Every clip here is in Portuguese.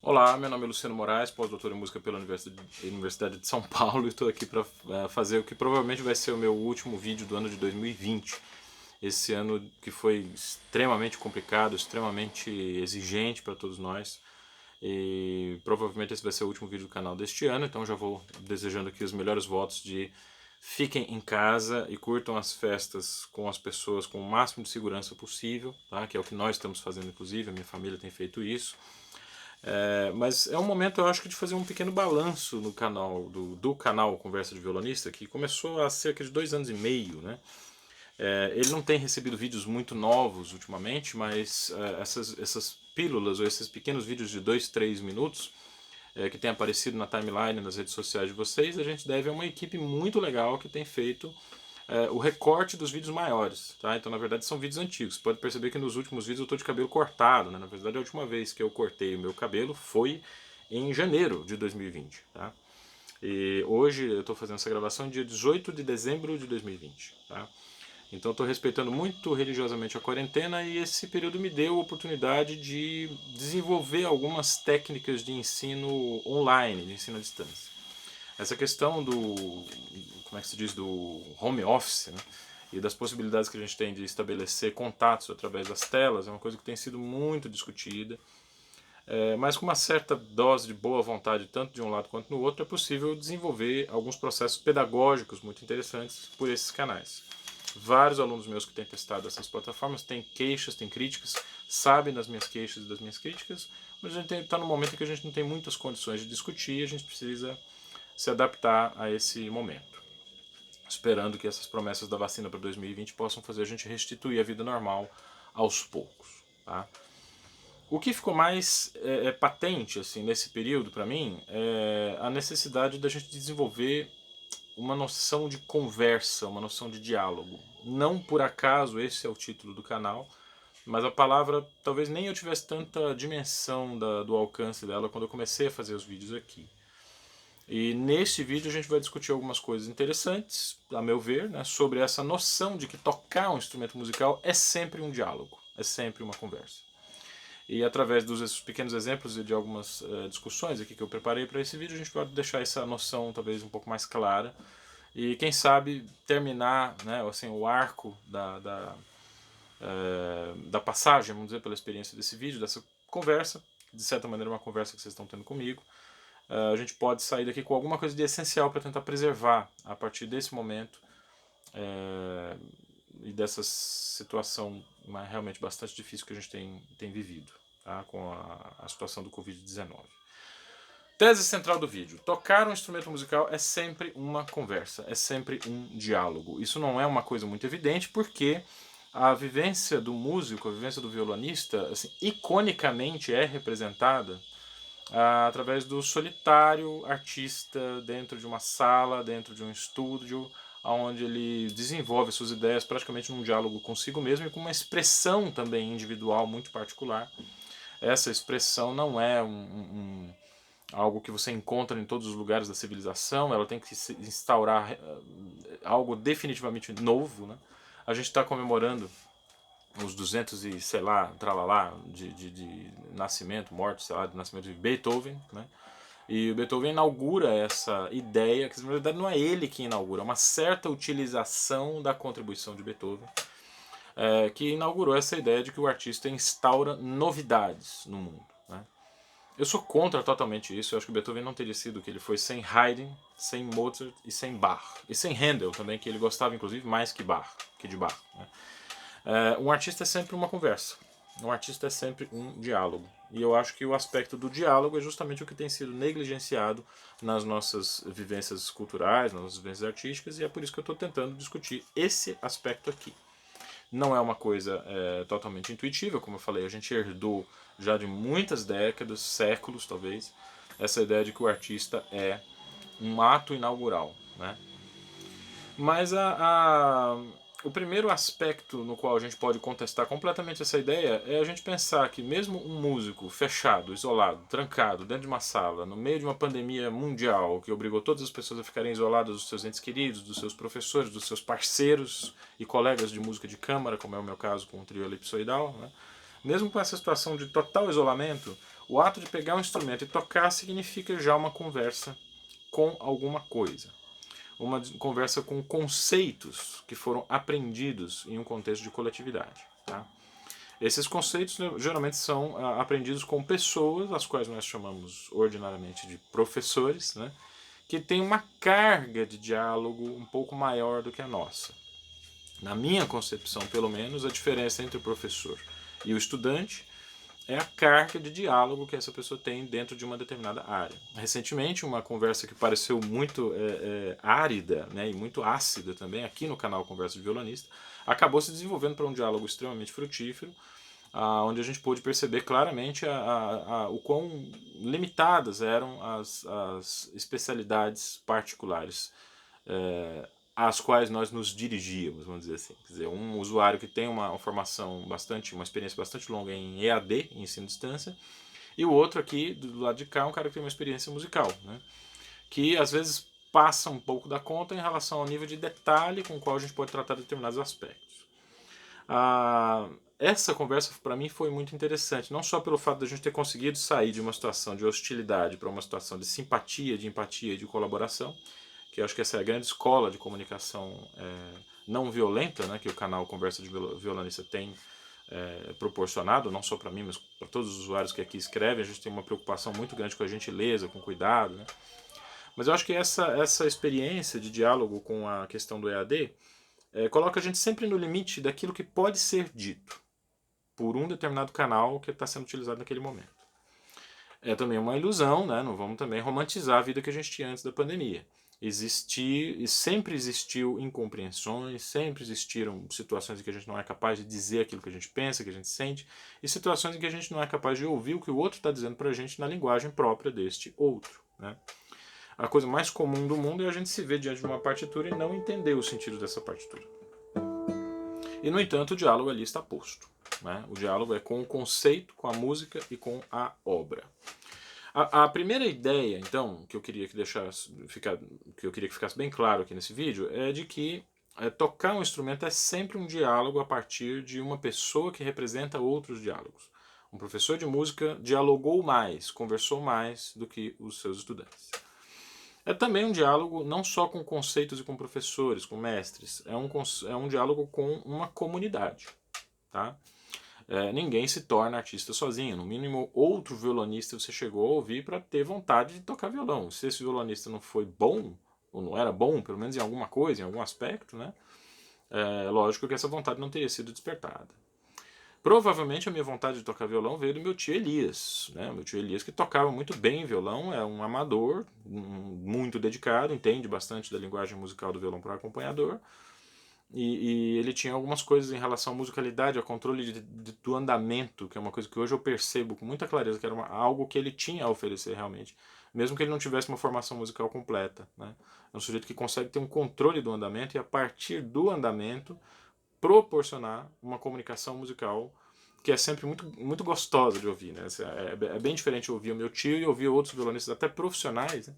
Olá, meu nome é Luciano Moraes, pós-doutor em música pela Universidade de São Paulo e estou aqui para fazer o que provavelmente vai ser o meu último vídeo do ano de 2020. Esse ano que foi extremamente complicado, extremamente exigente para todos nós. E provavelmente esse vai ser o último vídeo do canal deste ano, então já vou desejando aqui os melhores votos de fiquem em casa e curtam as festas com as pessoas com o máximo de segurança possível, tá? Que é o que nós estamos fazendo, inclusive, a minha família tem feito isso. Mas é um momento, eu acho que de fazer um pequeno balanço no canal, do canal Conversa de Violonista, que começou há cerca de 2 anos e meio, né? Ele não tem recebido vídeos muito novos ultimamente, mas essas pílulas ou esses pequenos vídeos de 2, 3 minutos que tem aparecido na timeline, nas redes sociais de vocês, a gente deve a uma equipe muito legal que tem feito o recorte dos vídeos maiores, tá? Então na verdade são vídeos antigos. Você pode perceber que nos últimos vídeos eu estou de cabelo cortado, né? Na verdade a última vez que eu cortei o meu cabelo foi em janeiro de 2020, tá? E hoje eu estou fazendo essa gravação dia 18 de dezembro de 2020, tá? Então estou respeitando muito religiosamente a quarentena e esse período me deu a oportunidade de desenvolver algumas técnicas de ensino online, de ensino à distância. Essa questão como é que se diz, do home office, né? E das possibilidades que a gente tem de estabelecer contatos através das telas é uma coisa que tem sido muito discutida. Mas com uma certa dose de boa vontade, tanto de um lado quanto no outro, é possível desenvolver alguns processos pedagógicos muito interessantes por esses canais. Vários alunos meus que têm testado essas plataformas têm queixas, têm críticas, sabem das minhas queixas e das minhas críticas, mas a gente está num momento em que a gente não tem muitas condições de discutir e a gente precisa se adaptar a esse momento. Esperando que essas promessas da vacina para 2020 possam fazer a gente restituir a vida normal aos poucos. Tá? O que ficou mais patente assim nesse período para mim é a necessidade da gente desenvolver uma noção de conversa, uma noção de diálogo. Não por acaso esse é o título do canal, mas a palavra talvez nem eu tivesse tanta dimensão do alcance dela quando eu comecei a fazer os vídeos aqui. E neste vídeo a gente vai discutir algumas coisas interessantes, a meu ver, né, sobre essa noção de que tocar um instrumento musical é sempre um diálogo, é sempre uma conversa. E através dos pequenos exemplos e de algumas discussões aqui que eu preparei para esse vídeo, a gente pode deixar essa noção talvez um pouco mais clara e quem sabe terminar, né, assim, o arco da passagem, vamos dizer, pela experiência desse vídeo, dessa conversa, de certa maneira uma conversa que vocês estão tendo comigo, a gente pode sair daqui com alguma coisa de essencial para tentar preservar a partir desse momento e dessa situação realmente bastante difícil que a gente tem vivido, tá? Com a situação do Covid-19. Tese central do vídeo. Tocar um instrumento musical é sempre uma conversa, é sempre um diálogo. Isso não é uma coisa muito evidente porque a vivência do músico, a vivência do violonista, assim, iconicamente é representada através do solitário artista dentro de uma sala, dentro de um estúdio, onde ele desenvolve suas ideias praticamente num diálogo consigo mesmo e com uma expressão também individual muito particular. Essa expressão não é algo que você encontra em todos os lugares da civilização, ela tem que se instaurar algo definitivamente novo, né? A gente está comemorando os 200 e sei lá, tralalá, de nascimento, morte, sei lá, de nascimento de Beethoven, né? E o Beethoven inaugura essa ideia, que na verdade não é ele que inaugura, é uma certa utilização da contribuição de Beethoven, que inaugurou essa ideia de que o artista instaura novidades no mundo, né? Eu sou contra totalmente isso, eu acho que Beethoven não teria sido o que ele foi sem Haydn, sem Mozart e sem Bach. E sem Handel também, que ele gostava inclusive mais que de Bach, né? Um artista é sempre uma conversa, um artista é sempre um diálogo. E eu acho que o aspecto do diálogo é justamente o que tem sido negligenciado nas nossas vivências culturais, nas nossas vivências artísticas, e é por isso que eu estou tentando discutir esse aspecto aqui. Não é uma coisa totalmente intuitiva, como eu falei, a gente herdou já de muitas décadas, séculos talvez, essa ideia de que o artista é um ato inaugural, né? Mas o primeiro aspecto no qual a gente pode contestar completamente essa ideia é a gente pensar que mesmo um músico fechado, isolado, trancado dentro de uma sala, no meio de uma pandemia mundial que obrigou todas as pessoas a ficarem isoladas dos seus entes queridos, dos seus professores, dos seus parceiros e colegas de música de câmara, como é o meu caso com o trio elipsoidal, né? Mesmo com essa situação de total isolamento, O ato de pegar um instrumento e tocar significa já uma conversa com alguma coisa. Uma conversa com conceitos que foram aprendidos em um contexto de coletividade. Tá? Esses conceitos, né, geralmente são aprendidos com pessoas, as quais nós chamamos ordinariamente de professores, né, que têm uma carga de diálogo um pouco maior do que a nossa. Na minha concepção, pelo menos, a diferença entre o professor e o estudante é a carga de diálogo que essa pessoa tem dentro de uma determinada área. Recentemente, uma conversa que pareceu muito árida, né, e muito ácida também, aqui no canal Conversa de Violonista, acabou se desenvolvendo para um diálogo extremamente frutífero, onde a gente pôde perceber claramente o quão limitadas eram as especialidades particulares às quais nós nos dirigíamos, vamos dizer assim. Quer dizer, um usuário que tem uma formação uma experiência bastante longa em EAD, em ensino à distância, e o outro aqui, do lado de cá, um cara que tem uma experiência musical, né? Que às vezes passa um pouco da conta em relação ao nível de detalhe com o qual a gente pode tratar determinados aspectos. Essa conversa para mim foi muito interessante, não só pelo fato de a gente ter conseguido sair de uma situação de hostilidade para uma situação de simpatia, de empatia e de colaboração, que eu acho que essa é a grande escola de comunicação não violenta, né, que o canal Conversa de Violonista tem proporcionado, não só para mim, mas para todos os usuários que aqui escrevem. A gente tem uma preocupação muito grande com a gentileza, com cuidado, né? Mas eu acho que essa experiência de diálogo com a questão do EAD coloca a gente sempre no limite daquilo que pode ser dito por um determinado canal que está sendo utilizado naquele momento. É também uma ilusão, né? Não vamos também romantizar a vida que a gente tinha antes da pandemia. Sempre existiu incompreensões, sempre existiram situações em que a gente não é capaz de dizer aquilo que a gente pensa, que a gente sente, e situações em que a gente não é capaz de ouvir o que o outro está dizendo para a gente na linguagem própria deste outro, né? A coisa mais comum do mundo é a gente se ver diante de uma partitura e não entender o sentido dessa partitura. E, no entanto, o diálogo ali está posto, né? O diálogo é com o conceito, com a música e com a obra. A primeira ideia, então, que eu queria que ficasse bem claro aqui nesse vídeo, é de que tocar um instrumento é sempre um diálogo a partir de uma pessoa que representa outros diálogos. Um professor de música dialogou mais, conversou mais do que os seus estudantes. É também um diálogo não só com conceitos e com professores, com mestres, é um diálogo com uma comunidade, tá? Ninguém se torna artista sozinho. No mínimo, outro violonista você chegou a ouvir para ter vontade de tocar violão. Se esse violonista não foi bom, ou não era bom, pelo menos em alguma coisa, em algum aspecto, né? Lógico que essa vontade não teria sido despertada. Provavelmente a minha vontade de tocar violão veio do meu tio Elias, né? Meu tio Elias, que tocava muito bem violão, é um amador, muito dedicado, entende bastante da linguagem musical do violão para acompanhador. E ele tinha algumas coisas em relação à musicalidade, ao controle do andamento, que é uma coisa que hoje eu percebo com muita clareza, que era algo que ele tinha a oferecer realmente, mesmo que ele não tivesse uma formação musical completa, né? É um sujeito que consegue ter um controle do andamento e, a partir do andamento, proporcionar uma comunicação musical que é sempre muito gostosa de ouvir, né? É bem diferente ouvir o meu tio e ouvir outros violonistas, até profissionais, né,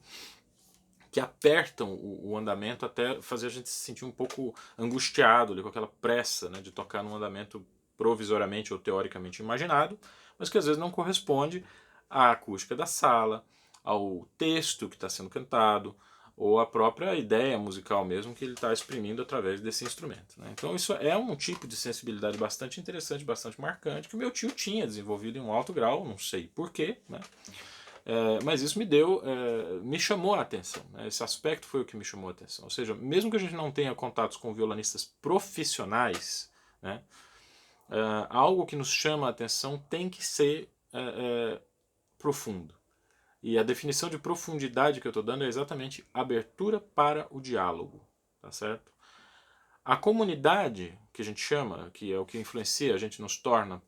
que apertam o andamento até fazer a gente se sentir um pouco angustiado ali, com aquela pressa, né, de tocar num andamento provisoriamente ou teoricamente imaginado, mas que às vezes não corresponde à acústica da sala, ao texto que está sendo cantado, ou à própria ideia musical mesmo que ele está exprimindo através desse instrumento, né? Então isso é um tipo de sensibilidade bastante interessante, bastante marcante, que o meu tio tinha desenvolvido em um alto grau, não sei porquê, né? Mas isso me chamou a atenção, né? Esse aspecto foi o que me chamou a atenção. Ou seja, mesmo que a gente não tenha contatos com violonistas profissionais, né, algo que nos chama a atenção tem que ser profundo. E a definição de profundidade que eu estou dando é exatamente abertura para o diálogo, tá certo? A comunidade, que a gente chama, que é o que influencia, a gente nos torna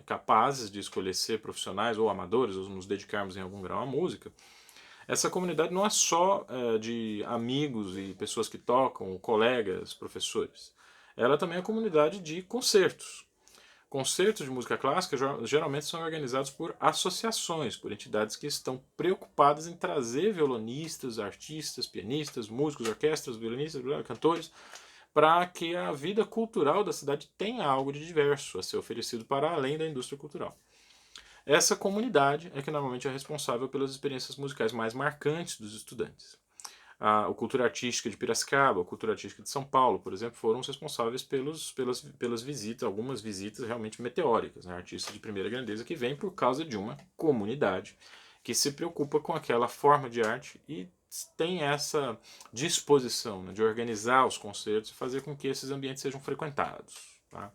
capazes de escolher ser profissionais ou amadores, ou nos dedicarmos em algum grau à música. Essa comunidade não é só de amigos e pessoas que tocam, colegas, professores. Ela também é a comunidade de concertos. Concertos de música clássica geralmente são organizados por associações, por entidades que estão preocupadas em trazer violonistas, artistas, pianistas, músicos, orquestras, violinistas, cantores, para que a vida cultural da cidade tenha algo de diverso a ser oferecido para além da indústria cultural. essa comunidade é que normalmente é responsável pelas experiências musicais mais marcantes dos estudantes. A Cultura Artística de Piracicaba, a Cultura Artística de São Paulo, por exemplo, foram os responsáveis pelas visitas, algumas visitas realmente meteóricas, né? Artistas de primeira grandeza que vêm por causa de uma comunidade que se preocupa com aquela forma de arte e tem essa disposição, né, de organizar os concertos e fazer com que esses ambientes sejam frequentados. Tá?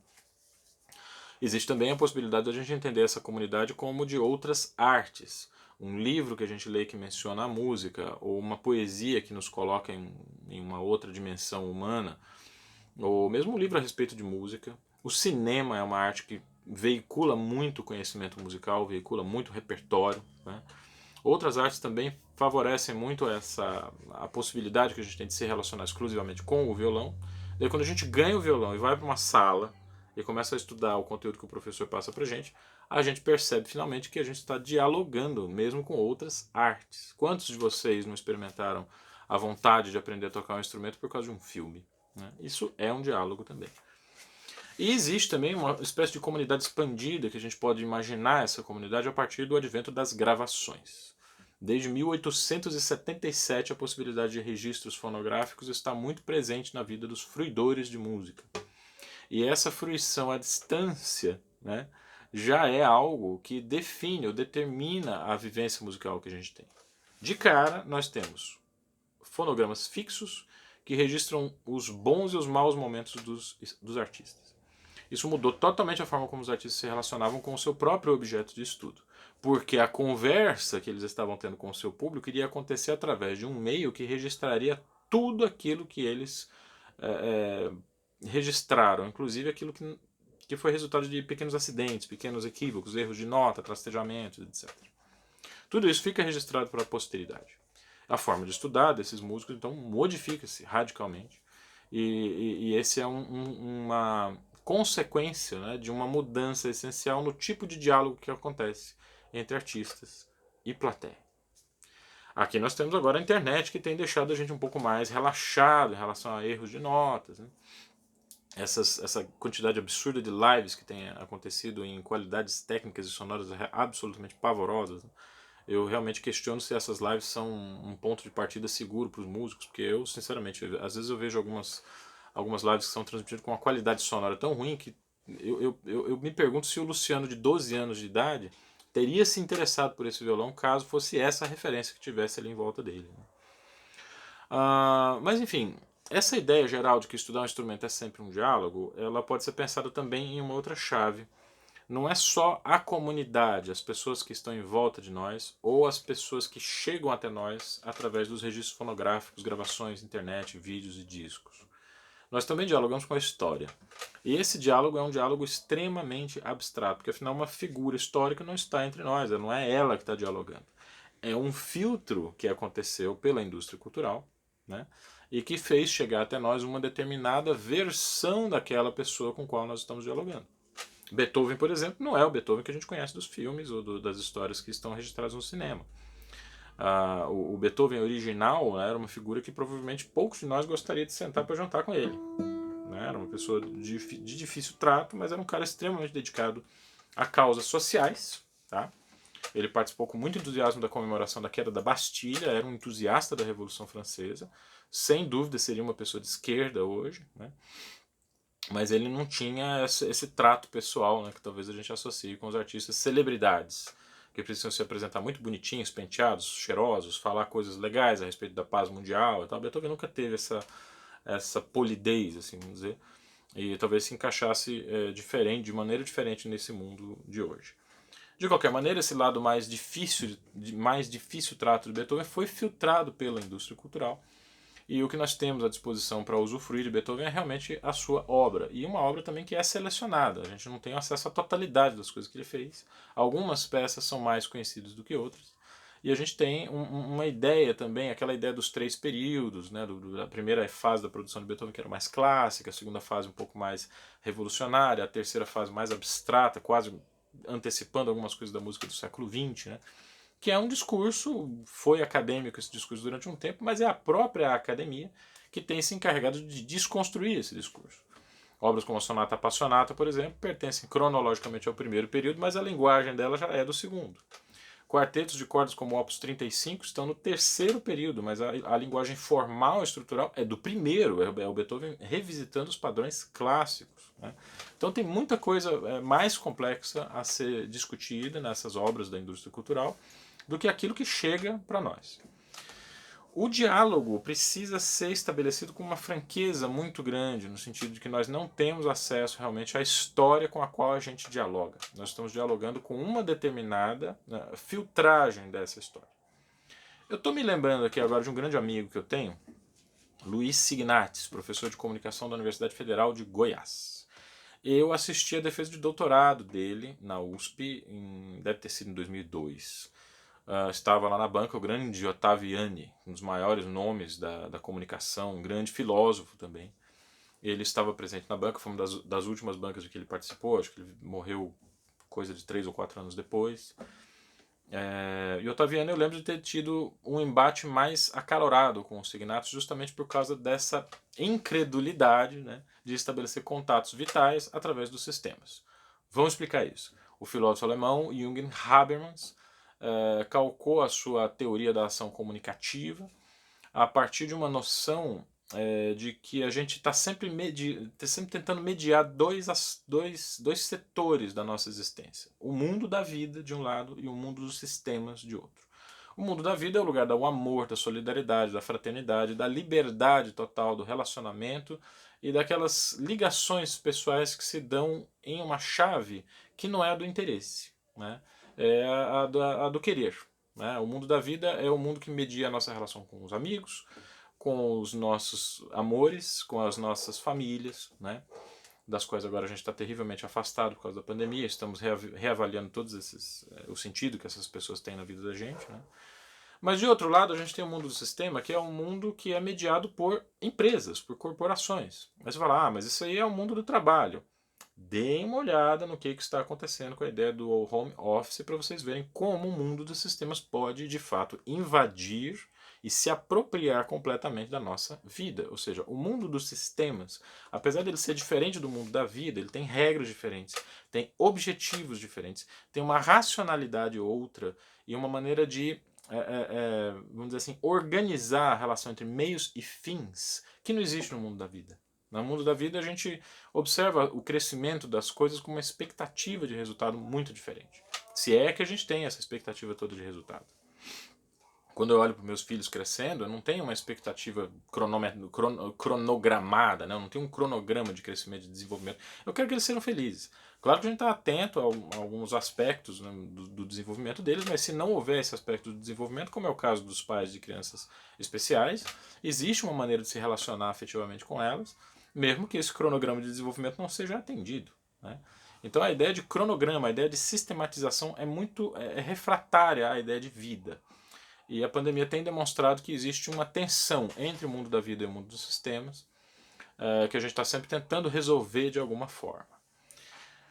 Existe também a possibilidade de a gente entender essa comunidade como de outras artes. Um livro que a gente lê que menciona a música, ou uma poesia que nos coloca em uma outra dimensão humana, ou mesmo um livro a respeito de música. O cinema é uma arte que veicula muito conhecimento musical, veicula muito repertório, né? Outras artes também favorecem muito a possibilidade que a gente tem de se relacionar exclusivamente com o violão. Daí quando a gente ganha o violão e vai para uma sala e começa a estudar o conteúdo que o professor passa para a gente percebe finalmente que a gente está dialogando mesmo com outras artes. Quantos de vocês não experimentaram a vontade de aprender a tocar um instrumento por causa de um filme? Né? Isso é um diálogo também. E existe também uma espécie de comunidade expandida que a gente pode imaginar essa comunidade a partir do advento das gravações. Desde 1877 a possibilidade de registros fonográficos está muito presente na vida dos fruidores de música. E essa fruição à distância, né, já é algo que define ou determina a vivência musical que a gente tem. De cara, nós temos fonogramas fixos que registram os bons e os maus momentos dos artistas. Isso mudou totalmente a forma como os artistas se relacionavam com o seu próprio objeto de estudo, porque a conversa que eles estavam tendo com o seu público iria acontecer através de um meio que registraria tudo aquilo que eles registraram, inclusive aquilo que foi resultado de pequenos acidentes, pequenos equívocos, erros de nota, trastejamentos, etc. Tudo isso fica registrado para a posteridade. A forma de estudar desses músicos, então, modifica-se radicalmente. E esse é uma consequência, né, de uma mudança essencial no tipo de diálogo que acontece entre artistas e plateia. Aqui nós temos agora a internet, que tem deixado a gente um pouco mais relaxado em relação a erros de notas, né? Essa quantidade absurda de lives que tem acontecido em qualidades técnicas e sonoras absolutamente pavorosas, né? Eu realmente questiono se essas lives são um ponto de partida seguro para os músicos, porque eu, sinceramente, às vezes eu vejo algumas lives que são transmitidas com uma qualidade sonora tão ruim que eu me pergunto se o Luciano, de 12 anos de idade, teria se interessado por esse violão caso fosse essa a referência que tivesse ali em volta dele. Né? Mas enfim, essa ideia geral de que estudar um instrumento é sempre um diálogo, ela pode ser pensada também em uma outra chave. Não é só a comunidade, as pessoas que estão em volta de nós, ou as pessoas que chegam até nós através dos registros fonográficos, gravações, internet, vídeos e discos. Nós também dialogamos com a história. E esse diálogo é um diálogo extremamente abstrato, porque afinal uma figura histórica não está entre nós, não é ela que está dialogando. É um filtro que aconteceu pela indústria cultural, né, e que fez chegar até nós uma determinada versão daquela pessoa com a qual nós estamos dialogando. Beethoven, por exemplo, não é o Beethoven que a gente conhece dos filmes ou das histórias que estão registradas no cinema. O Beethoven original, né, era uma figura que provavelmente poucos de nós gostaria de sentar para jantar com ele. Né? Era uma pessoa de difícil trato, mas era um cara extremamente dedicado a causas sociais. Tá? Ele participou com muito entusiasmo da comemoração da queda da Bastilha, era um entusiasta da Revolução Francesa, sem dúvida seria uma pessoa de esquerda hoje, né? Mas ele não tinha esse trato pessoal, né, que talvez a gente associe com os artistas celebridades, que precisam se apresentar muito bonitinhos, penteados, cheirosos, falar coisas legais a respeito da paz mundial e tal. Beethoven nunca teve essa polidez, assim, vamos dizer, e talvez se encaixasse de maneira diferente nesse mundo de hoje. De qualquer maneira, esse lado mais difícil trato de Beethoven foi filtrado pela indústria cultural. E o que nós temos à disposição para usufruir de Beethoven é realmente a sua obra. E uma obra também que é selecionada. A gente não tem acesso à totalidade das coisas que ele fez. Algumas peças são mais conhecidas do que outras. E a gente tem uma ideia também, aquela ideia dos 3 períodos, né? Da primeira fase da produção de Beethoven, que era mais clássica, a segunda fase um pouco mais revolucionária, a terceira fase mais abstrata, quase antecipando algumas coisas da música do século XX, né? Que é um discurso, foi acadêmico esse discurso durante um tempo, mas é a própria academia que tem se encarregado de desconstruir esse discurso. Obras como a Sonata Appassionata, por exemplo, pertencem cronologicamente ao primeiro período, mas a linguagem dela já é do segundo. Quartetos de cordas como o Opus 35 estão no terceiro período, mas a linguagem formal e estrutural é do primeiro, é o Beethoven revisitando os padrões clássicos. Né? Então tem muita coisa mais complexa a ser discutida nessas obras da indústria cultural do que aquilo que chega para nós. O diálogo precisa ser estabelecido com uma franqueza muito grande, no sentido de que nós não temos acesso realmente à história com a qual a gente dialoga. Nós estamos dialogando com uma determinada filtragem dessa história. Eu estou me lembrando aqui agora de um grande amigo que eu tenho, Luiz Signatis, professor de comunicação da Universidade Federal de Goiás. Eu assisti a defesa de doutorado dele na USP, deve ter sido em 2002. Estava lá na banca o grande Ottaviani, um dos maiores nomes da comunicação, um grande filósofo também. Ele estava presente na banca, foi uma das últimas bancas de que ele participou, acho que ele morreu coisa de 3 ou 4 anos depois. E Ottaviani, eu lembro de ter tido um embate mais acalorado com os Signatis, justamente por causa dessa incredulidade, né, de estabelecer contatos vitais através dos sistemas. Vamos explicar isso. O filósofo alemão Jürgen Habermas calcou a sua teoria da ação comunicativa a partir de uma noção de que a gente está sempre tentando mediar dois setores da nossa existência. O mundo da vida, de um lado, e o mundo dos sistemas, de outro. O mundo da vida é o lugar do amor, da solidariedade, da fraternidade, da liberdade total, do relacionamento e daquelas ligações pessoais que se dão em uma chave que não é a do interesse, né? É a do querer. Né? O mundo da vida é o mundo que media a nossa relação com os amigos, com os nossos amores, com as nossas famílias, né? Das quais agora a gente está terrivelmente afastado por causa da pandemia, estamos reavaliando todos o sentido que essas pessoas têm na vida da gente. Né? Mas de outro lado, a gente tem o mundo do sistema, que é um mundo que é mediado por empresas, por corporações. Aí você fala, mas isso aí é o mundo do trabalho. Deem uma olhada no que está acontecendo com a ideia do home office para vocês verem como o mundo dos sistemas pode, de fato, invadir e se apropriar completamente da nossa vida. Ou seja, o mundo dos sistemas, apesar dele ser diferente do mundo da vida, ele tem regras diferentes, tem objetivos diferentes, tem uma racionalidade outra e uma maneira de, vamos dizer assim, organizar a relação entre meios e fins que não existe no mundo da vida. No mundo da vida a gente observa o crescimento das coisas com uma expectativa de resultado muito diferente. Se é que a gente tem essa expectativa toda de resultado. Quando eu olho para meus filhos crescendo, eu não tenho uma expectativa cronogramada, né? Eu não tenho um cronograma de crescimento e desenvolvimento. Eu quero que eles sejam felizes. Claro que a gente está atento a alguns aspectos, né, do desenvolvimento deles, mas se não houver esse aspecto do desenvolvimento, como é o caso dos pais de crianças especiais, existe uma maneira de se relacionar afetivamente com elas, mesmo que esse cronograma de desenvolvimento não seja atendido. Né? Então a ideia de cronograma, a ideia de sistematização é muito refratária à ideia de vida. E a pandemia tem demonstrado que existe uma tensão entre o mundo da vida e o mundo dos sistemas, que a gente está sempre tentando resolver de alguma forma.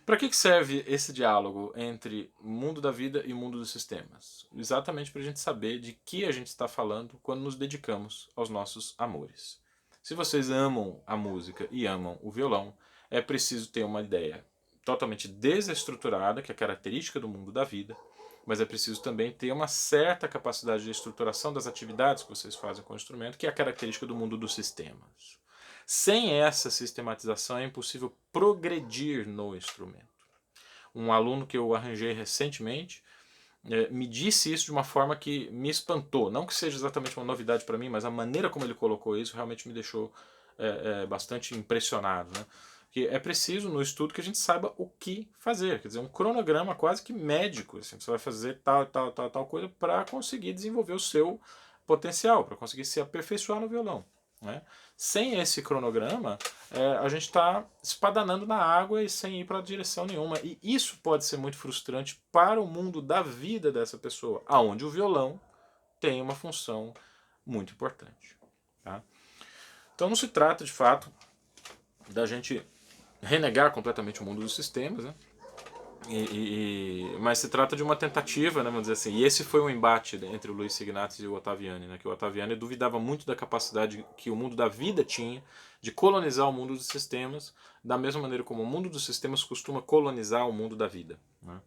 Para que serve esse diálogo entre o mundo da vida e o mundo dos sistemas? Exatamente para a gente saber de que a gente está falando quando nos dedicamos aos nossos amores. Se vocês amam a música e amam o violão, é preciso ter uma ideia totalmente desestruturada, que é a característica do mundo da vida, mas é preciso também ter uma certa capacidade de estruturação das atividades que vocês fazem com o instrumento, que é a característica do mundo dos sistemas. Sem essa sistematização é impossível progredir no instrumento. Um aluno que eu arranjei recentemente me disse isso de uma forma que me espantou. Não que seja exatamente uma novidade para mim, mas a maneira como ele colocou isso realmente me deixou bastante impressionado. Né? Que é preciso no estudo que a gente saiba o que fazer, quer dizer, um cronograma quase que médico, assim, você vai fazer tal coisa para conseguir desenvolver o seu potencial, para conseguir se aperfeiçoar no violão. Né? Sem esse cronograma, a gente está espadanando na água e sem ir para direção nenhuma. E isso pode ser muito frustrante para o mundo da vida dessa pessoa, aonde o violão tem uma função muito importante. Tá? Então não se trata, de fato, da gente renegar completamente o mundo dos sistemas, né? Mas se trata de uma tentativa, né, vamos dizer assim, e esse foi um embate entre o Luiz Ignatius e o Ottaviani, né, que o Ottaviani duvidava muito da capacidade que o mundo da vida tinha de colonizar o mundo dos sistemas, da mesma maneira como o mundo dos sistemas costuma colonizar o mundo da vida. Né.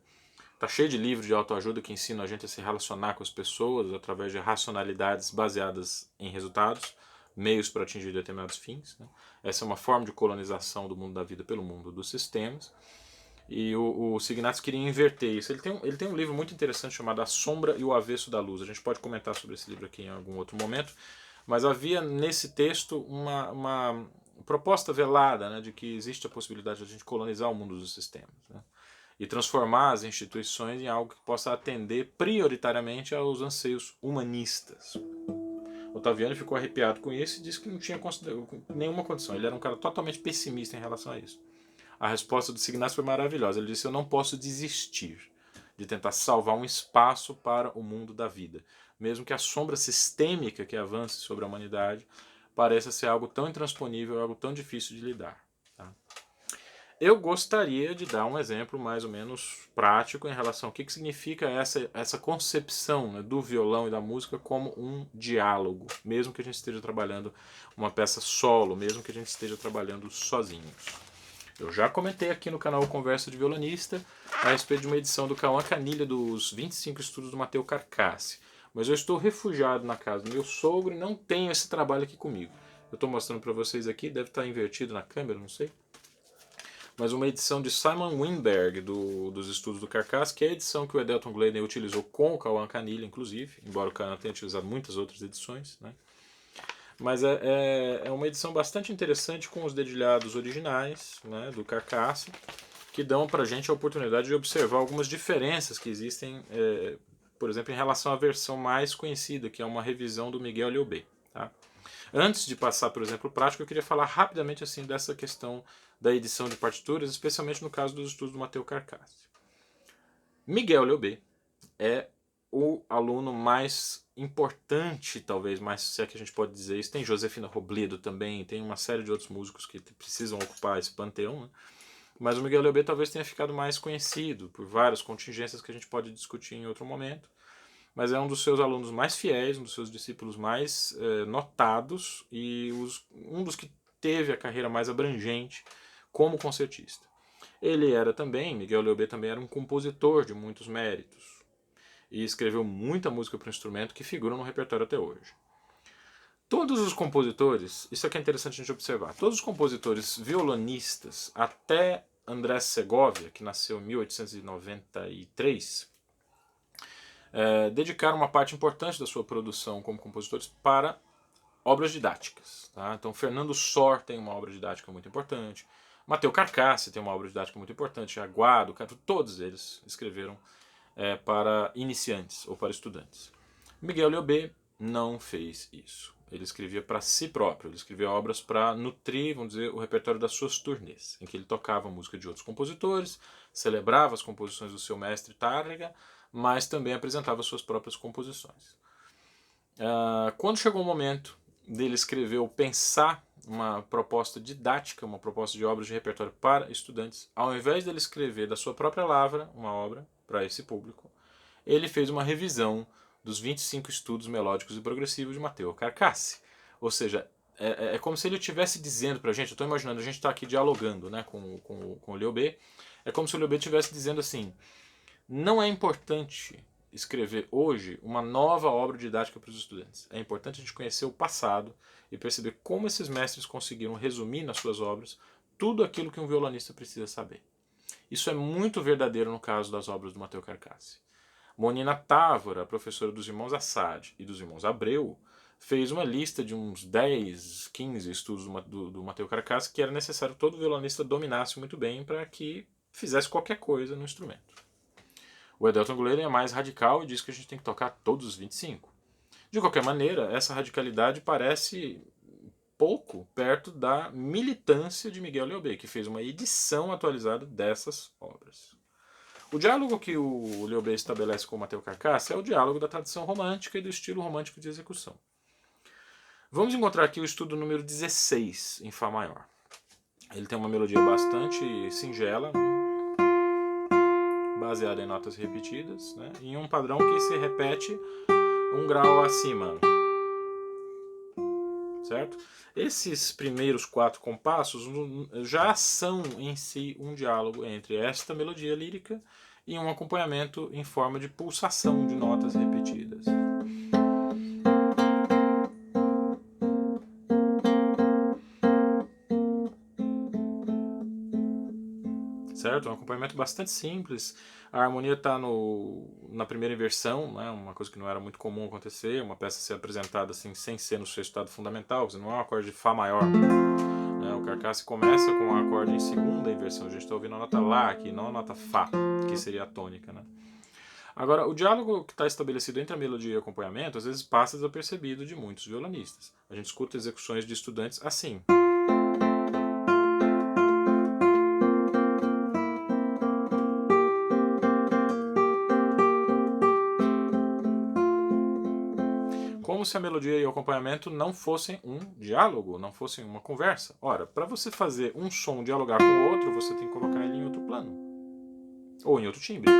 Tá cheio de livros de autoajuda que ensinam a gente a se relacionar com as pessoas através de racionalidades baseadas em resultados, meios para atingir determinados fins. Né. Essa é uma forma de colonização do mundo da vida pelo mundo dos sistemas. E o Signatis queria inverter isso. Ele tem um livro muito interessante chamado A Sombra e o Avesso da Luz. A gente pode comentar sobre esse livro aqui em algum outro momento. Mas havia nesse texto uma proposta velada, né, de que existe a possibilidade de a gente colonizar o mundo dos sistemas. Né, e transformar as instituições em algo que possa atender prioritariamente aos anseios humanistas. Ottaviani ficou arrepiado com isso e disse que não tinha nenhuma condição. Ele era um cara totalmente pessimista em relação a isso. A resposta do Signatis foi maravilhosa. Ele disse: eu não posso desistir de tentar salvar um espaço para o mundo da vida, mesmo que a sombra sistêmica que avance sobre a humanidade pareça ser algo tão intransponível, algo tão difícil de lidar. Tá? Eu gostaria de dar um exemplo mais ou menos prático em relação ao que significa essa concepção, né, do violão e da música como um diálogo, mesmo que a gente esteja trabalhando uma peça solo, mesmo que a gente esteja trabalhando sozinhos. Eu já comentei aqui no canal Conversa de Violonista a respeito de uma edição do Cauã Canilha dos 25 estudos do Matteo Carcassi. Mas eu estou refugiado na casa do meu sogro e não tenho esse trabalho aqui comigo. Eu estou mostrando para vocês aqui, deve estar invertido na câmera, não sei. Mas uma edição de Simon Winberg dos estudos do Carcassi, que é a edição que o Edelton Gleiden utilizou com o Cauã Canilha, inclusive, embora o Cauã tenha utilizado muitas outras edições, né? Mas é uma edição bastante interessante com os dedilhados originais, né, do Carcassi, que dão para a gente a oportunidade de observar algumas diferenças que existem, por exemplo, em relação à versão mais conhecida, que é uma revisão do Miguel Liobé. Tá? Antes de passar, por exemplo, prático, eu queria falar rapidamente assim dessa questão da edição de partituras, especialmente no caso dos estudos do Matteo Carcassi. Miguel Liobé é o aluno mais importante, talvez, mais se é que a gente pode dizer isso. Tem Josefina Robledo também, tem uma série de outros músicos que precisam ocupar esse panteão, né? Mas o Miguel Liobé talvez tenha ficado mais conhecido por várias contingências que a gente pode discutir em outro momento. Mas é um dos seus alunos mais fiéis, um dos seus discípulos mais notados e um dos que teve a carreira mais abrangente como concertista. Ele era também, Miguel Liobé também era um compositor de muitos méritos e escreveu muita música para o instrumento que figura no repertório até hoje. Todos os compositores, isso aqui é interessante a gente observar, todos os compositores violonistas, até Andrés Segovia, que nasceu em 1893, dedicaram uma parte importante da sua produção como compositores para obras didáticas. Tá? Então Fernando Sor tem uma obra didática muito importante, Matteo Carcassi tem uma obra didática muito importante, Aguado, todos eles escreveram para iniciantes ou para estudantes. Miguel Liobé não fez isso. Ele escrevia para si próprio, ele escrevia obras para nutrir, vamos dizer, o repertório das suas turnês, em que ele tocava música de outros compositores, celebrava as composições do seu mestre Tárrega, mas também apresentava suas próprias composições. Quando chegou o momento dele escrever ou pensar uma proposta didática, uma proposta de obras de repertório para estudantes, ao invés dele escrever da sua própria lavra uma obra para esse público, ele fez uma revisão dos 25 estudos melódicos e progressivos de Matteo Carcassi. Ou seja, é como se ele estivesse dizendo para a gente, eu estou imaginando, a gente está aqui dialogando, né, com o Liobé, é como se o Liobé estivesse dizendo assim, não é importante escrever hoje uma nova obra didática para os estudantes. É importante a gente conhecer o passado e perceber como esses mestres conseguiram resumir nas suas obras tudo aquilo que um violonista precisa saber. Isso é muito verdadeiro no caso das obras do Matteo Carcassi. Monina Távora, professora dos irmãos Assad e dos irmãos Abreu, fez uma lista de uns 10, 15 estudos do Matteo Carcassi que era necessário que todo violonista dominasse muito bem para que fizesse qualquer coisa no instrumento. O Edelton Gleiden é mais radical e diz que a gente tem que tocar todos os 25. De qualquer maneira, essa radicalidade parece pouco perto da militância de Miguel Liobé, que fez uma edição atualizada dessas obras. O diálogo que o Liobé estabelece com o Matteo Carcassi é o diálogo da tradição romântica e do estilo romântico de execução. Vamos encontrar aqui o estudo número 16, em Fá maior. Ele tem uma melodia bastante singela, baseada em notas repetidas, né, em um padrão que se repete um grau acima. Certo? Esses primeiros 4 compassos já são em si um diálogo entre esta melodia lírica e um acompanhamento em forma de pulsação de notas repetidas. Certo? É um acompanhamento bastante simples. A harmonia está na primeira inversão, né? Uma coisa que não era muito comum acontecer, uma peça ser apresentada assim, sem ser no seu estado fundamental, não é um acorde de Fá maior. Né? O Carcasse começa com um acorde em segunda inversão, a gente está ouvindo a nota Lá aqui, não a nota Fá, que seria a tônica. Né? Agora, o diálogo que está estabelecido entre a melodia e o acompanhamento às vezes passa desapercebido de muitos violonistas. A gente escuta execuções de estudantes assim. Como se a melodia e o acompanhamento não fossem um diálogo, não fossem uma conversa. Ora, para você fazer um som dialogar com o outro, você tem que colocar ele em outro plano. Ou em outro timbre.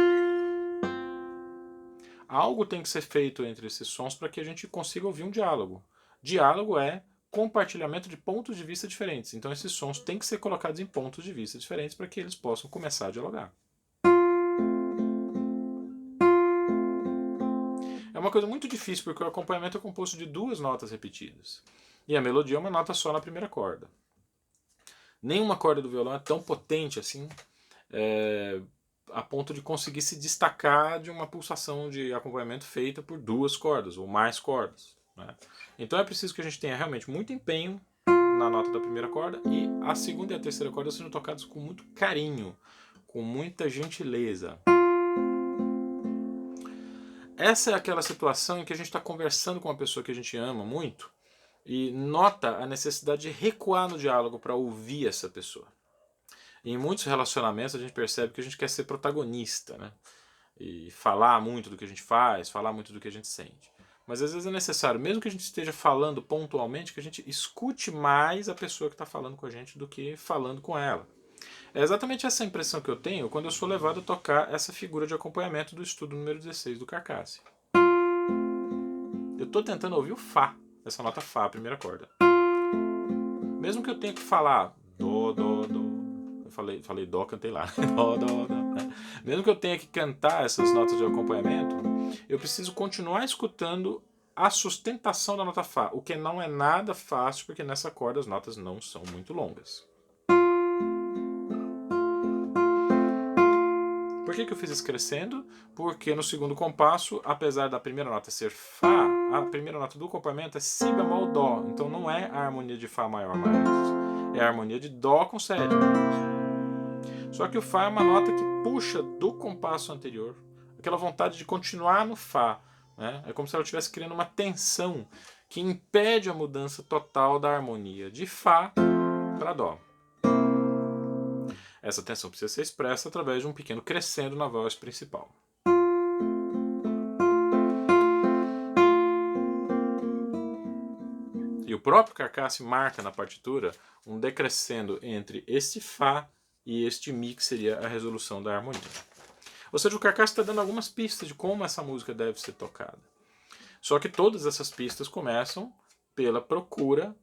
Algo tem que ser feito entre esses sons para que a gente consiga ouvir um diálogo. Diálogo é compartilhamento de pontos de vista diferentes. Então esses sons têm que ser colocados em pontos de vista diferentes para que eles possam começar a dialogar. É uma coisa muito difícil porque o acompanhamento é composto de 2 notas repetidas. E a melodia é uma nota só na primeira corda. Nenhuma corda do violão é tão potente assim, a ponto de conseguir se destacar de uma pulsação de acompanhamento feita por 2 cordas ou mais cordas. Né? Então é preciso que a gente tenha realmente muito empenho na nota da primeira corda e a segunda e a terceira corda sejam tocadas com muito carinho, com muita gentileza. Essa é aquela situação em que a gente está conversando com uma pessoa que a gente ama muito e nota a necessidade de recuar no diálogo para ouvir essa pessoa. E em muitos relacionamentos a gente percebe que a gente quer ser protagonista, né? E falar muito do que a gente faz, falar muito do que a gente sente. Mas às vezes é necessário, mesmo que a gente esteja falando pontualmente, que a gente escute mais a pessoa que está falando com a gente do que falando com ela. É exatamente essa impressão que eu tenho quando eu sou levado a tocar essa figura de acompanhamento do estudo número 16 do Carcasse. Eu estou tentando ouvir o Fá, essa nota Fá, a primeira corda. Mesmo que eu tenha que falar Dó, Dó, Dó. Eu falei Dó, cantei lá. Dó, Dó, Dó. Mesmo que eu tenha que cantar essas notas de acompanhamento, eu preciso continuar escutando a sustentação da nota Fá, o que não é nada fácil, porque nessa corda as notas não são muito longas. Por que eu fiz isso crescendo? Porque no segundo compasso, apesar da primeira nota ser Fá, a primeira nota do acompanhamento é Si bemol Dó. Então não é a harmonia de Fá maior mais, é a harmonia de Dó com sétima. Só que o Fá é uma nota que puxa do compasso anterior, aquela vontade de continuar no Fá. Né? É como se ela estivesse criando uma tensão que impede a mudança total da harmonia de Fá para Dó. Essa tensão precisa ser expressa através de um pequeno crescendo na voz principal. E o próprio Carcasse marca na partitura um decrescendo entre este Fá e este Mi, que seria a resolução da harmonia. Ou seja, o Carcasse está dando algumas pistas de como essa música deve ser tocada. Só que todas essas pistas começam pela procura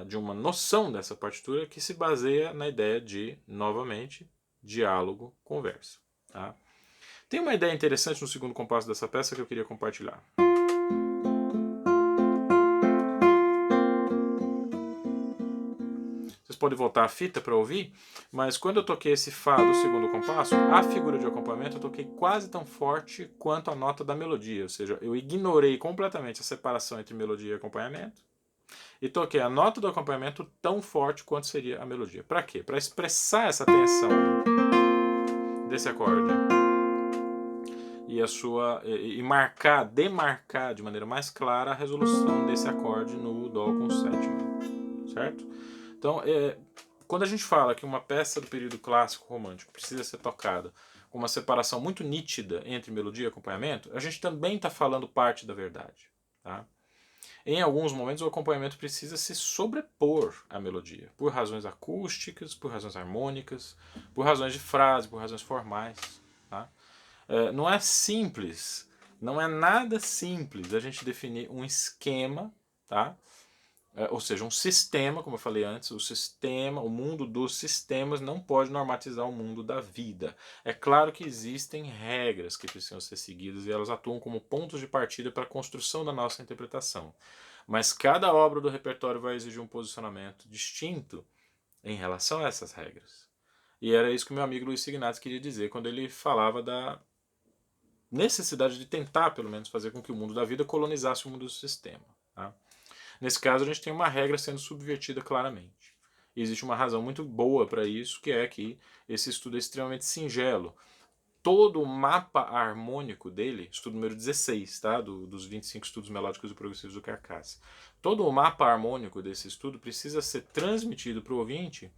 de uma noção dessa partitura que se baseia na ideia de, novamente, diálogo, conversa. Tá? Tem uma ideia interessante no segundo compasso dessa peça que eu queria compartilhar. Vocês podem voltar a fita para ouvir, mas quando eu toquei esse Fá do segundo compasso, a figura de acompanhamento eu toquei quase tão forte quanto a nota da melodia, ou seja, eu ignorei completamente a separação entre melodia e acompanhamento e toquei a nota do acompanhamento tão forte quanto seria a melodia. Para quê? Para expressar essa tensão desse acorde e marcar, demarcar de maneira mais clara a resolução desse acorde no Dó com sétima, certo? Então, quando a gente fala que uma peça do período clássico romântico precisa ser tocada com uma separação muito nítida entre melodia e acompanhamento, a gente também está falando parte da verdade. Tá? Em alguns momentos o acompanhamento precisa se sobrepor à melodia, por razões acústicas, por razões harmônicas, por razões de frase, por razões formais. Tá? Não é simples, não é nada simples a gente definir um esquema, tá? Ou seja, um sistema, como eu falei antes, o mundo dos sistemas não pode normatizar o mundo da vida. É claro que existem regras que precisam ser seguidas e elas atuam como pontos de partida para a construção da nossa interpretação. Mas cada obra do repertório vai exigir um posicionamento distinto em relação a essas regras. E era isso que o meu amigo Luiz Ignazio queria dizer quando ele falava da necessidade de tentar, pelo menos, fazer com que o mundo da vida colonizasse o mundo do sistema. Tá? Nesse caso, a gente tem uma regra sendo subvertida claramente. E existe uma razão muito boa para isso, que é que esse estudo é extremamente singelo. Todo o mapa harmônico dele, estudo número 16, tá? Dos 25 estudos melódicos e progressivos do Carcasse. Todo o mapa harmônico desse estudo precisa ser transmitido para o ouvinte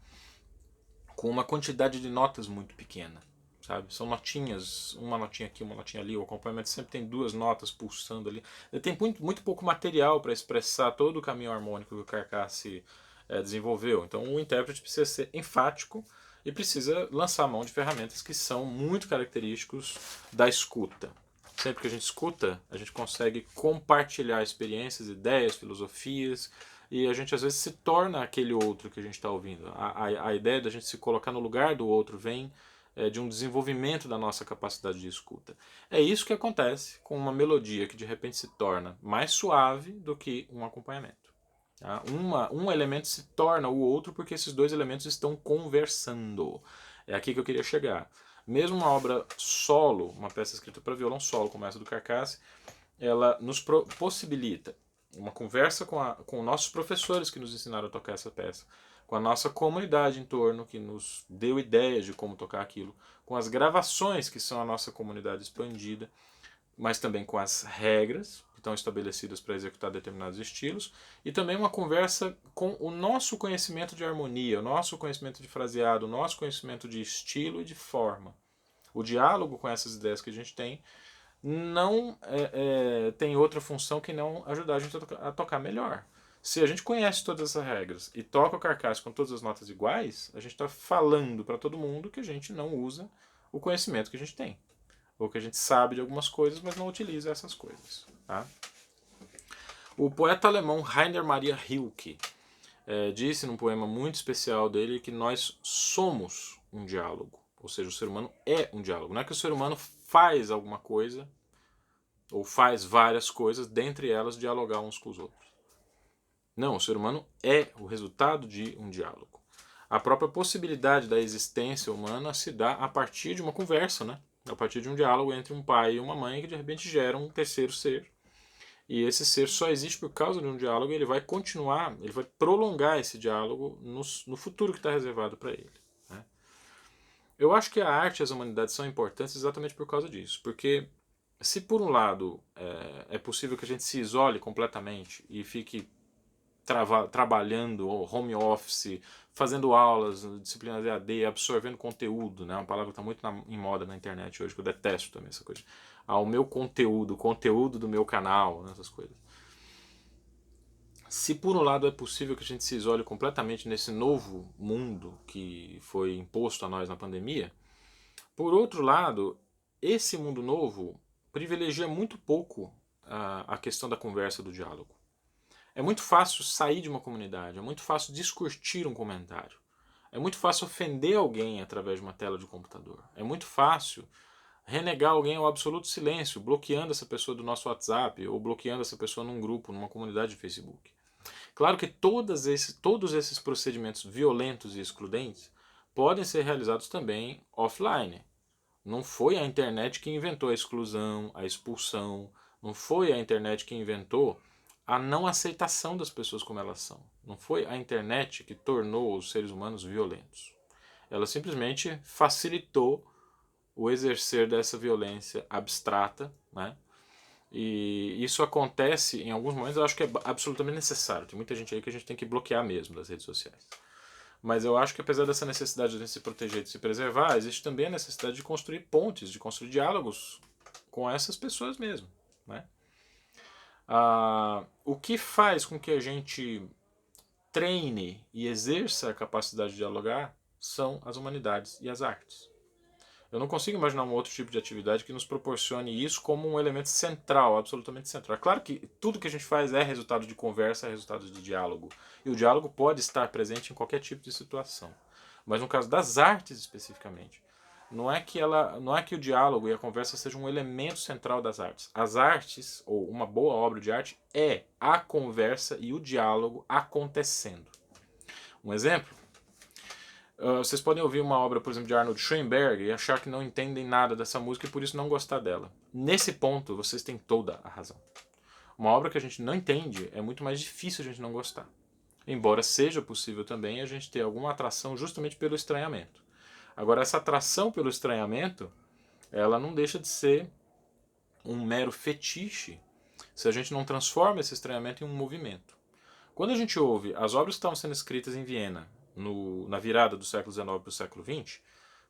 com uma quantidade de notas muito pequena. Sabe? São notinhas, uma notinha aqui, uma notinha ali, o acompanhamento sempre tem duas notas pulsando ali. Tem muito pouco material para expressar todo o caminho harmônico que o Carcasse desenvolveu. Então o intérprete precisa ser enfático e precisa lançar mão de ferramentas que são muito característicos da escuta. Sempre que a gente escuta, a gente consegue compartilhar experiências, ideias, filosofias, e a gente às vezes se torna aquele outro que a gente está ouvindo. A ideia da gente se colocar no lugar do outro vem de um desenvolvimento da nossa capacidade de escuta. É isso que acontece com uma melodia que de repente se torna mais suave do que um acompanhamento. Tá? Um elemento se torna o outro porque esses dois elementos estão conversando. É aqui que eu queria chegar. Mesmo uma obra solo, uma peça escrita para violão solo, como essa do Carcasse, ela nos possibilita uma conversa com nossos professores que nos ensinaram a tocar essa peça, com a nossa comunidade em torno, que nos deu ideias de como tocar aquilo, com as gravações, que são a nossa comunidade expandida, mas também com as regras que estão estabelecidas para executar determinados estilos, e também uma conversa com o nosso conhecimento de harmonia, o nosso conhecimento de fraseado, o nosso conhecimento de estilo e de forma. O diálogo com essas ideias que a gente tem não tem outra função que não ajudar a gente a tocar melhor. Se a gente conhece todas essas regras e toca o Carcasse com todas as notas iguais, a gente está falando para todo mundo que a gente não usa o conhecimento que a gente tem. Ou que a gente sabe de algumas coisas, mas não utiliza essas coisas. Tá? O poeta alemão Rainer Maria Rilke disse num poema muito especial dele que nós somos um diálogo. Ou seja, o ser humano é um diálogo. Não é que o ser humano faz alguma coisa ou faz várias coisas, dentre elas dialogar uns com os outros. Não, o ser humano é o resultado de um diálogo. A própria possibilidade da existência humana se dá a partir de uma conversa, né? A partir de um diálogo entre um pai e uma mãe que de repente gera um terceiro ser. E esse ser só existe por causa de um diálogo e ele vai continuar, ele vai prolongar esse diálogo no futuro que está reservado para ele. Né? Eu acho que a arte e as humanidades são importantes exatamente por causa disso. Porque se por um lado é possível que a gente se isole completamente e fique trabalhando home office, fazendo aulas, disciplinas EAD, absorvendo conteúdo, né? Uma palavra que está muito em moda na internet hoje, que eu detesto também essa coisa. O meu conteúdo, o conteúdo do meu canal, né? Essas coisas. Se por um lado é possível que a gente se isole completamente nesse novo mundo que foi imposto a nós na pandemia, por outro lado, esse mundo novo privilegia muito pouco a questão da conversa, do diálogo. É muito fácil sair de uma comunidade, é muito fácil discutir um comentário, é muito fácil ofender alguém através de uma tela de computador, é muito fácil renegar alguém ao absoluto silêncio, bloqueando essa pessoa do nosso WhatsApp ou bloqueando essa pessoa num grupo, numa comunidade de Facebook. Claro que todos esses procedimentos violentos e excludentes podem ser realizados também offline. Não foi a internet que inventou a exclusão, a expulsão, não foi a internet que inventou a não aceitação das pessoas como elas são. Não foi a internet que tornou os seres humanos violentos. Ela simplesmente facilitou o exercer dessa violência abstrata, né? E isso acontece em alguns momentos, eu acho que é absolutamente necessário. Tem muita gente aí que a gente tem que bloquear mesmo das redes sociais. Mas eu acho que apesar dessa necessidade de a gente se proteger, de se preservar, existe também a necessidade de construir pontes, de construir diálogos com essas pessoas mesmo, né? O que faz com que a gente treine e exerça a capacidade de dialogar são as humanidades e as artes. Eu não consigo imaginar um outro tipo de atividade que nos proporcione isso como um elemento central, absolutamente central. É claro que tudo que a gente faz é resultado de conversa, é resultado de diálogo. E o diálogo pode estar presente em qualquer tipo de situação. Mas no caso das artes especificamente, não é que o diálogo e a conversa sejam um elemento central das artes. As artes, ou uma boa obra de arte, é a conversa e o diálogo acontecendo. Um exemplo? Vocês podem ouvir uma obra, por exemplo, de Arnold Schoenberg e achar que não entendem nada dessa música e por isso não gostar dela. Nesse ponto, vocês têm toda a razão. Uma obra que a gente não entende é muito mais difícil a gente não gostar. Embora seja possível também a gente ter alguma atração justamente pelo estranhamento. Agora, essa atração pelo estranhamento, ela não deixa de ser um mero fetiche se a gente não transforma esse estranhamento em um movimento. Quando a gente ouve as obras que estavam sendo escritas em Viena na virada do século XIX para o século XX,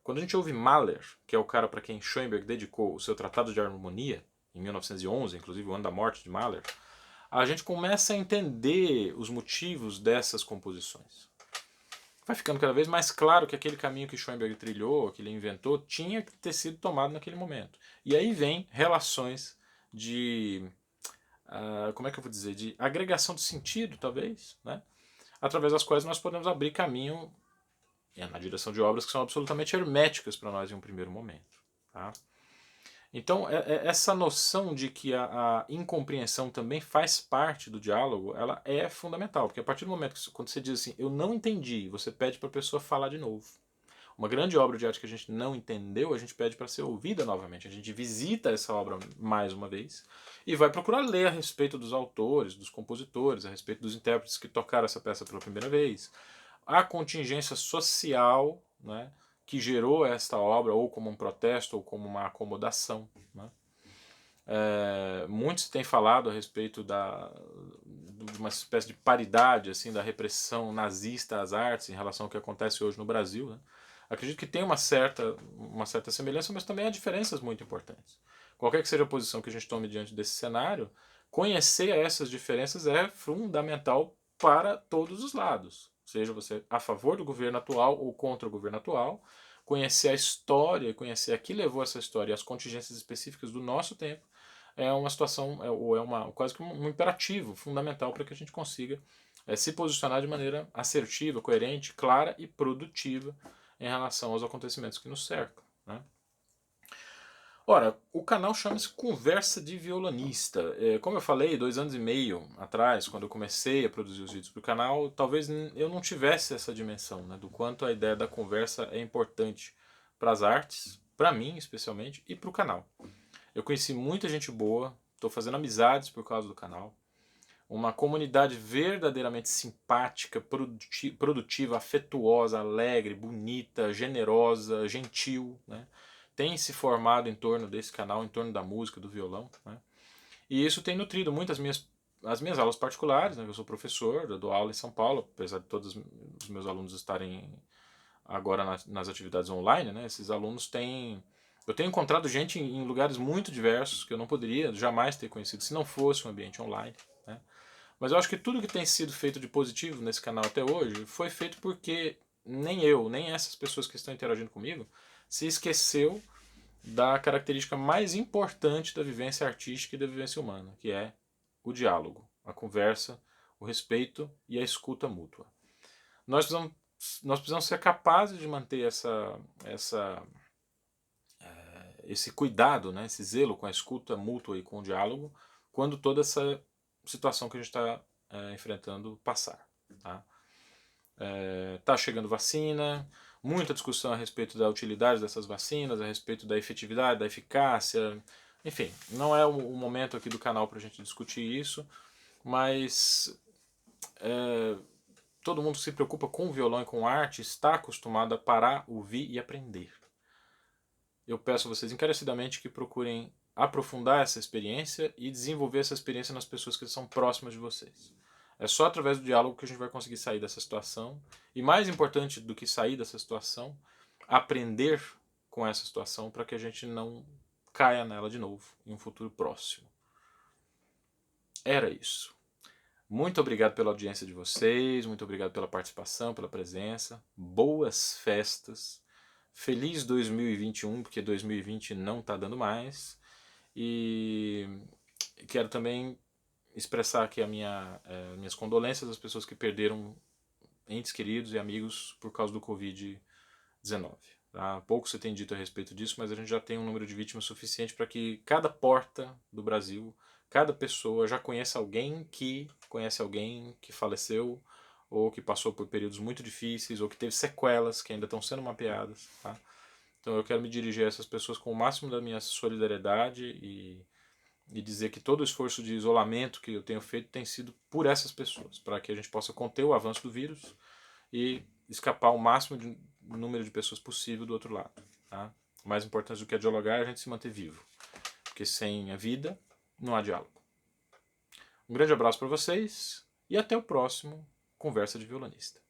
quando a gente ouve Mahler, que é o cara para quem Schoenberg dedicou o seu Tratado de Harmonia, em 1911, inclusive o ano da morte de Mahler, a gente começa a entender os motivos dessas composições. Vai ficando cada vez mais claro que aquele caminho que Schoenberg trilhou, que ele inventou, tinha que ter sido tomado naquele momento. E aí vem relações de como é que eu vou dizer, de agregação de sentido, talvez, né? Através das quais nós podemos abrir caminho na direção de obras que são absolutamente herméticas para nós em um primeiro momento. Tá? Então, essa noção de que a incompreensão também faz parte do diálogo, ela é fundamental, porque a partir do momento que quando você diz assim, eu não entendi, você pede para a pessoa falar de novo. Uma grande obra de arte que a gente não entendeu, a gente pede para ser ouvida novamente. A gente visita essa obra mais uma vez e vai procurar ler a respeito dos autores, dos compositores, a respeito dos intérpretes que tocaram essa peça pela primeira vez. A contingência social, né, que gerou esta obra, ou como um protesto, ou como uma acomodação. Né. Muitos têm falado a respeito de uma espécie de paridade assim, da repressão nazista às artes em relação ao que acontece hoje no Brasil. Né. Acredito que tem uma certa semelhança, mas também há diferenças muito importantes. Qualquer que seja a posição que a gente tome diante desse cenário, conhecer essas diferenças é fundamental para todos os lados. Seja você a favor do governo atual ou contra o governo atual, conhecer a história, conhecer a que levou essa história e as contingências específicas do nosso tempo, é uma situação, ou quase que um imperativo fundamental para que a gente consiga se posicionar de maneira assertiva, coerente, clara e produtiva em relação aos acontecimentos que nos cercam. Né? Ora, o canal chama-se Conversa de Violonista. Como eu falei, 2 anos e meio atrás, quando eu comecei a produzir os vídeos para o canal, talvez eu não tivesse essa dimensão, né, do quanto a ideia da conversa é importante para as artes, para mim especialmente, e para o canal. Eu conheci muita gente boa, estou fazendo amizades por causa do canal, uma comunidade verdadeiramente simpática, produtiva, afetuosa, alegre, bonita, generosa, gentil, né? Tem se formado em torno desse canal, em torno da música, do violão, né? E isso tem nutrido muito as minhas aulas particulares, né? Eu sou professor, eu dou aula em São Paulo, apesar de todos os meus alunos estarem agora nas atividades online, né? Esses alunos têm... Eu tenho encontrado gente em lugares muito diversos que eu não poderia jamais ter conhecido se não fosse um ambiente online, né? Mas eu acho que tudo que tem sido feito de positivo nesse canal até hoje foi feito porque nem eu, nem essas pessoas que estão interagindo comigo se esqueceu da característica mais importante da vivência artística e da vivência humana, que é o diálogo, a conversa, o respeito e a escuta mútua. Nós precisamos ser capazes de manter esse cuidado, né, esse zelo com a escuta mútua e com o diálogo, quando toda essa situação que a gente está enfrentando passar. Tá chegando vacina, muita discussão a respeito da utilidade dessas vacinas, a respeito da efetividade, da eficácia. Enfim, não é o momento aqui do canal para a gente discutir isso, mas todo mundo que se preocupa com violão e com arte está acostumado a parar, ouvir e aprender. Eu peço a vocês encarecidamente que procurem aprofundar essa experiência e desenvolver essa experiência nas pessoas que são próximas de vocês. É só através do diálogo que a gente vai conseguir sair dessa situação. E mais importante do que sair dessa situação, aprender com essa situação para que a gente não caia nela de novo em um futuro próximo. Era isso. Muito obrigado pela audiência de vocês, muito obrigado pela participação, pela presença. Boas festas. Feliz 2021, porque 2020 não está dando mais. E quero também expressar aqui minhas condolências às pessoas que perderam entes queridos e amigos por causa do Covid-19. Tá? Pouco se tem dito a respeito disso, mas a gente já tem um número de vítimas suficiente para que cada porta do Brasil, cada pessoa já conheça alguém que faleceu, ou que passou por períodos muito difíceis, ou que teve sequelas que ainda estão sendo mapeadas. Tá? Então eu quero me dirigir a essas pessoas com o máximo da minha solidariedade e dizer que todo o esforço de isolamento que eu tenho feito tem sido por essas pessoas, para que a gente possa conter o avanço do vírus e escapar o máximo de número de pessoas possível do outro lado. Tá? O mais importante do que é dialogar é a gente se manter vivo, porque sem a vida não há diálogo. Um grande abraço para vocês e até o próximo Conversa de Violinista.